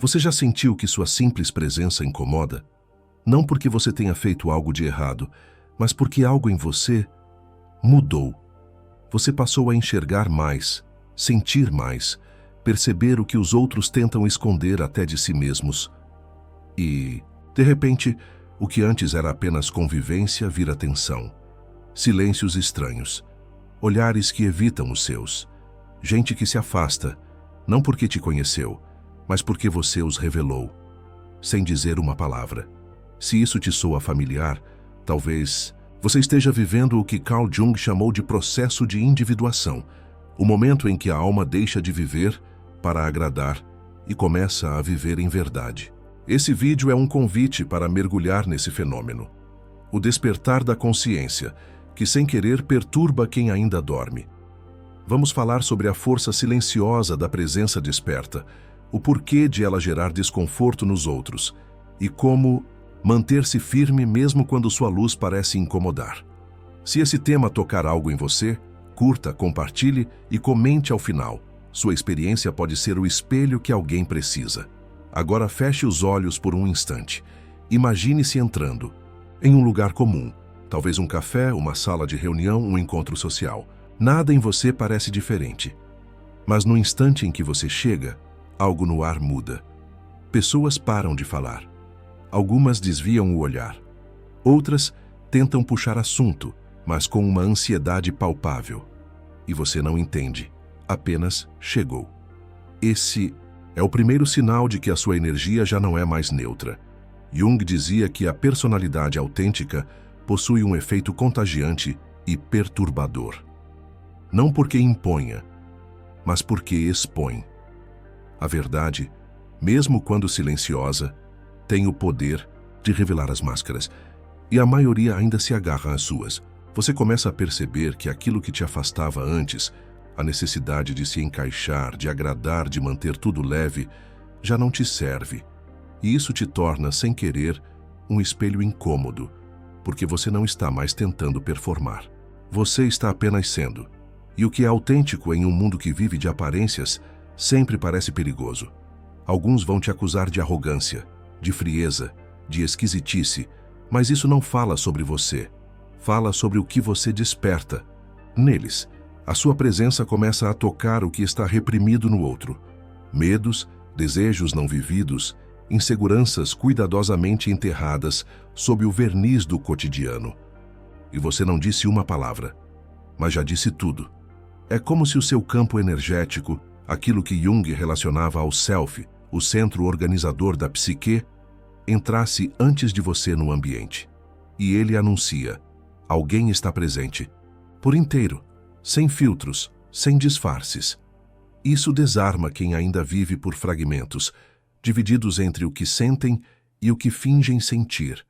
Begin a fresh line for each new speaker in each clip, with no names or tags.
Você já sentiu que sua simples presença incomoda? Não porque você tenha feito algo de errado, mas porque algo em você mudou. Você passou a enxergar mais, sentir mais, perceber o que os outros tentam esconder até de si mesmos. E, de repente, o que antes era apenas convivência vira tensão. Silêncios estranhos, olhares que evitam os seus, gente que se afasta, não porque te conheceu, mas porque você os revelou, sem dizer uma palavra. Se isso te soa familiar, talvez você esteja vivendo o que Carl Jung chamou de processo de individuação, o momento em que a alma deixa de viver para agradar e começa a viver em verdade. Esse vídeo é um convite para mergulhar nesse fenômeno. O despertar da consciência, que sem querer perturba quem ainda dorme. Vamos falar sobre a força silenciosa da presença desperta, o porquê de ela gerar desconforto nos outros e como manter-se firme mesmo quando sua luz parece incomodar. Se esse tema tocar algo em você, curta, compartilhe e comente ao final. Sua experiência pode ser o espelho que alguém precisa. Agora feche os olhos por um instante. Imagine-se entrando em um lugar comum, talvez um café, uma sala de reunião, um encontro social. Nada em você parece diferente. Mas no instante em que você chega, algo no ar muda. Pessoas param de falar. Algumas desviam o olhar. Outras tentam puxar assunto, mas com uma ansiedade palpável. E você não entende, apenas chegou. Esse é o primeiro sinal de que a sua energia já não é mais neutra. Jung dizia que a personalidade autêntica possui um efeito contagiante e perturbador. Não porque imponha, mas porque expõe. A verdade, mesmo quando silenciosa, tem o poder de revelar as máscaras, e a maioria ainda se agarra às suas. Você começa a perceber que aquilo que te afastava antes, a necessidade de se encaixar, de agradar, de manter tudo leve, já não te serve. E isso te torna, sem querer, um espelho incômodo, porque você não está mais tentando performar. Você está apenas sendo. E o que é autêntico em um mundo que vive de aparências sempre parece perigoso. Alguns vão te acusar de arrogância, de frieza, de esquisitice, mas isso não fala sobre você. Fala sobre o que você desperta. Neles, a sua presença começa a tocar o que está reprimido no outro. Medos, desejos não vividos, inseguranças cuidadosamente enterradas sob o verniz do cotidiano. E você não disse uma palavra, mas já disse tudo. É como se o seu campo energético, aquilo que Jung relacionava ao self, o centro organizador da psique, entrasse antes de você no ambiente. E ele anuncia: alguém está presente, por inteiro, sem filtros, sem disfarces. Isso desarma quem ainda vive por fragmentos, divididos entre o que sentem e o que fingem sentir.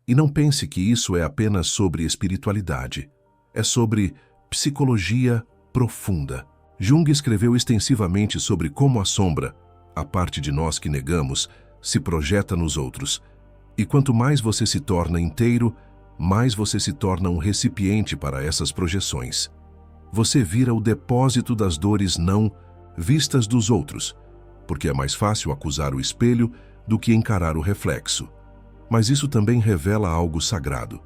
E não pense que isso é apenas sobre espiritualidade. É sobre psicologia profunda. Jung escreveu extensivamente sobre como a sombra, a parte de nós que negamos, se projeta nos outros. E quanto mais você se torna inteiro, mais você se torna um recipiente para essas projeções. Você vira o depósito das dores não vistas dos outros, porque é mais fácil acusar o espelho do que encarar o reflexo. Mas isso também revela algo sagrado.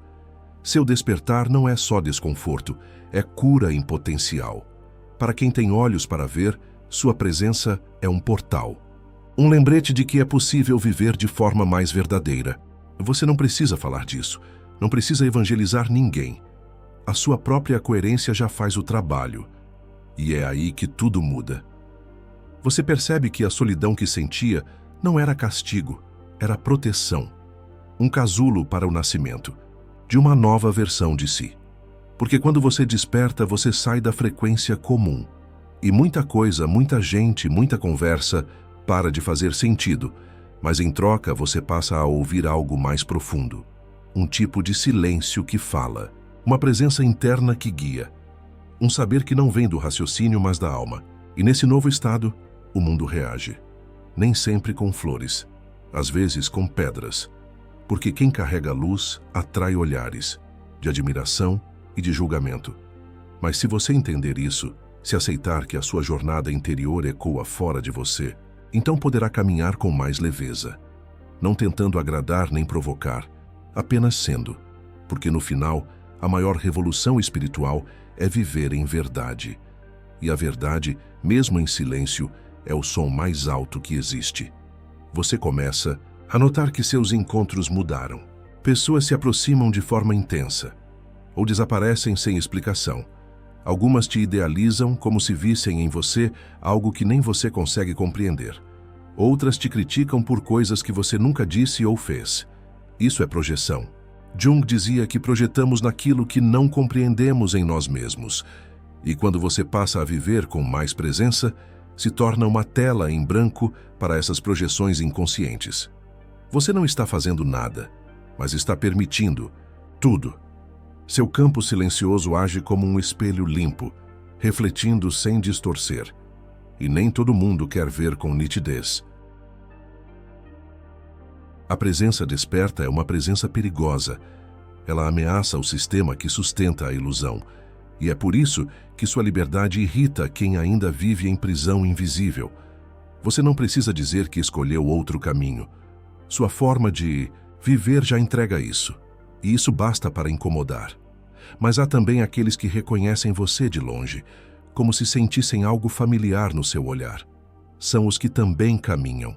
Seu despertar não é só desconforto, é cura em potencial. Para quem tem olhos para ver, sua presença é um portal. Um lembrete de que é possível viver de forma mais verdadeira. Você não precisa falar disso, não precisa evangelizar ninguém. A sua própria coerência já faz o trabalho. E é aí que tudo muda. Você percebe que a solidão que sentia não era castigo, era proteção. Um casulo para o nascimento de uma nova versão de si. Porque quando você desperta, você sai da frequência comum. E muita coisa, muita gente, muita conversa para de fazer sentido, mas em troca você passa a ouvir algo mais profundo. Um tipo de silêncio que fala. Uma presença interna que guia. Um saber que não vem do raciocínio, mas da alma. E nesse novo estado, o mundo reage. Nem sempre com flores, às vezes com pedras. Porque quem carrega a luz atrai olhares de admiração e de julgamento. Mas se você entender isso, se aceitar que a sua jornada interior ecoa fora de você, Então poderá caminhar com mais leveza, não tentando agradar nem provocar, apenas sendo, porque no final, a maior revolução espiritual é viver em verdade. E a verdade, mesmo em silêncio, é o som mais alto que existe. Você começa a notar que seus encontros mudaram. Pessoas se aproximam de forma intensa, ou desaparecem sem explicação. Algumas te idealizam como se vissem em você algo que nem você consegue compreender. Outras te criticam por coisas que você nunca disse ou fez. Isso é projeção. Jung dizia que projetamos naquilo que não compreendemos em nós mesmos. E quando você passa a viver com mais presença, se torna uma tela em branco para essas projeções inconscientes. Você não está fazendo nada, mas está permitindo tudo. Seu campo silencioso age como um espelho limpo, refletindo sem distorcer. E nem todo mundo quer ver com nitidez. A presença desperta é uma presença perigosa. Ela ameaça o sistema que sustenta a ilusão. E é por isso que sua liberdade irrita quem ainda vive em prisão invisível. Você não precisa dizer que escolheu outro caminho. Sua forma de viver já entrega isso. E isso basta para incomodar. Mas há também aqueles que reconhecem você de longe, como se sentissem algo familiar no seu olhar. São os que também caminham,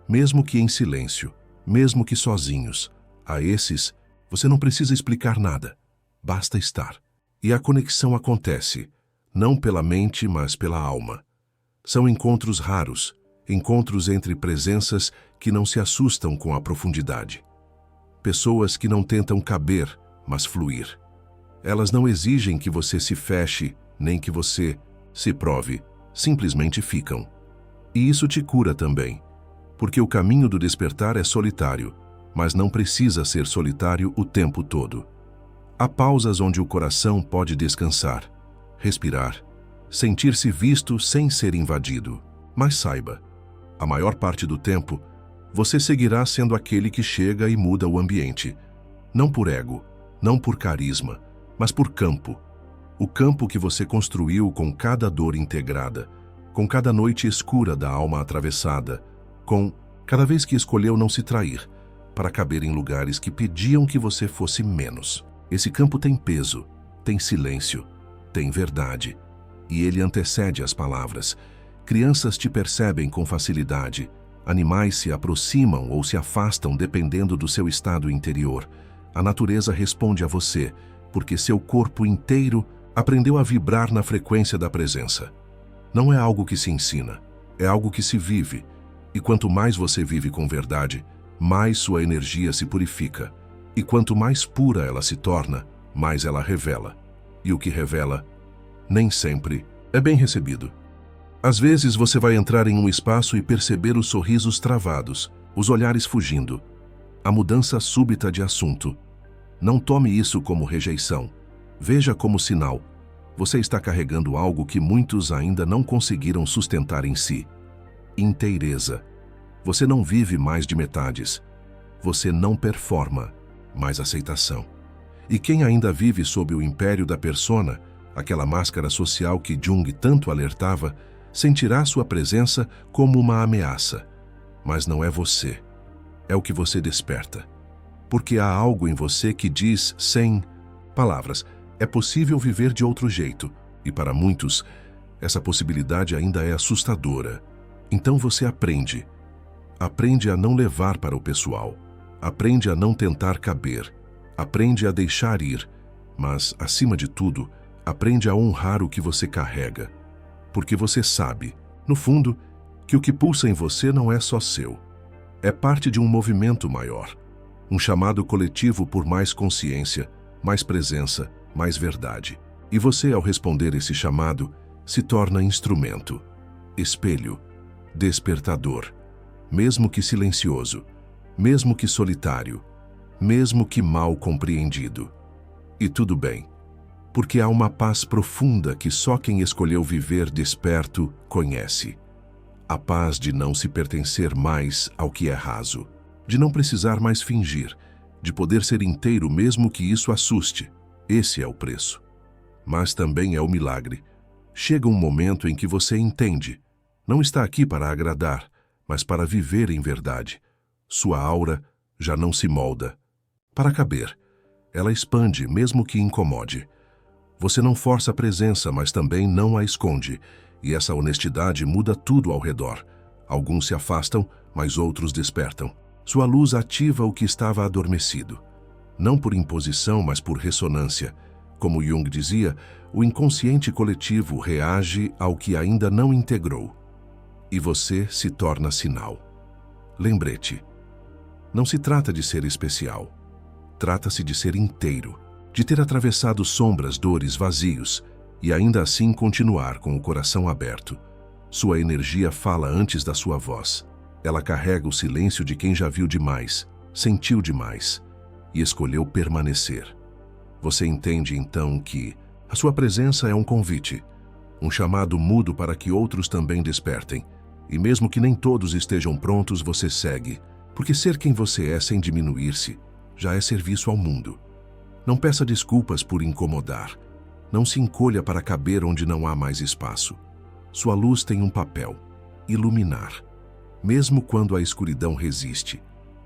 mesmo que em silêncio, mesmo que sozinhos. A esses, você não precisa explicar nada. Basta estar. E a conexão acontece, não pela mente, mas pela alma. São encontros raros, encontros entre presenças que não se assustam com a profundidade. Pessoas que não tentam caber, mas fluir. Elas não exigem que você se feche, nem que você se prove, simplesmente ficam. E isso te cura também, porque o caminho do despertar é solitário, mas não precisa ser solitário o tempo todo. Há pausas onde o coração pode descansar, respirar, sentir-se visto sem ser invadido. Mas saiba, a maior parte do tempo, você seguirá sendo aquele que chega e muda o ambiente. Não por ego, não por carisma, mas por campo. O campo que você construiu com cada dor integrada, com cada noite escura da alma atravessada, com cada vez que escolheu não se trair, para caber em lugares que pediam que você fosse menos. Esse campo tem peso, tem silêncio, tem verdade, e ele antecede as palavras. Crianças te percebem com facilidade, animais se aproximam ou se afastam dependendo do seu estado interior. A natureza responde a você, porque seu corpo inteiro aprendeu a vibrar na frequência da presença. Não é algo que se ensina, é algo que se vive, e quanto mais você vive com verdade, mais sua energia se purifica. E quanto mais pura ela se torna, mais ela revela. E o que revela, nem sempre, é bem recebido. Às vezes você vai entrar em um espaço e perceber os sorrisos travados, os olhares fugindo, a mudança súbita de assunto. Não tome isso como rejeição. Veja como sinal. Você está carregando algo que muitos ainda não conseguiram sustentar em si. Inteireza. Você não vive mais de metades. Você não performa, mais aceitação. E quem ainda vive sob o império da persona, aquela máscara social que Jung tanto alertava, sentirá sua presença como uma ameaça. Mas não é você. É o que você desperta. Porque há algo em você que diz, sem palavras, é possível viver de outro jeito. E para muitos, essa possibilidade ainda é assustadora. Então você aprende. Aprende a não levar para o pessoal. Aprende a não tentar caber, aprende a deixar ir, mas, acima de tudo, aprende a honrar o que você carrega. Porque você sabe, no fundo, que o que pulsa em você não é só seu. É parte de um movimento maior, um chamado coletivo por mais consciência, mais presença, mais verdade. E você, ao responder esse chamado, se torna instrumento, espelho, despertador, mesmo que silencioso, mesmo que solitário, mesmo que mal compreendido. E tudo bem, porque há uma paz profunda que só quem escolheu viver desperto conhece. A paz de não se pertencer mais ao que é raso, de não precisar mais fingir, de poder ser inteiro mesmo que isso assuste. Esse é o preço. Mas também é o milagre. Chega um momento em que você entende. Não está aqui para agradar, mas para viver em verdade. Sua aura já não se molda. Para caber, ela expande mesmo que incomode. Você não força a presença, mas também não a esconde, e essa honestidade muda tudo ao redor. Alguns se afastam, mas outros despertam. Sua luz ativa o que estava adormecido. Não por imposição, mas por ressonância. Como Jung dizia, o inconsciente coletivo reage ao que ainda não integrou. E você se torna sinal. Lembrete. Não se trata de ser especial. Trata-se de ser inteiro, de ter atravessado sombras, dores, vazios, e ainda assim continuar com o coração aberto. Sua energia fala antes da sua voz. Ela carrega o silêncio de quem já viu demais, sentiu demais e escolheu permanecer. Você entende então que a sua presença é um convite, um chamado mudo para que outros também despertem. E mesmo que nem todos estejam prontos, você segue, porque ser quem você é sem diminuir-se já é serviço ao mundo. Não peça desculpas por incomodar. Não se encolha para caber onde não há mais espaço. Sua luz tem um papel: iluminar. Mesmo quando a escuridão resiste.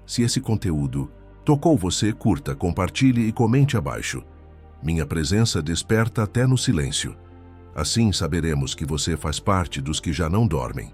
Se esse conteúdo tocou você, curta, compartilhe e comente abaixo. Minha presença desperta até no silêncio. Assim saberemos que você faz parte dos que já não dormem.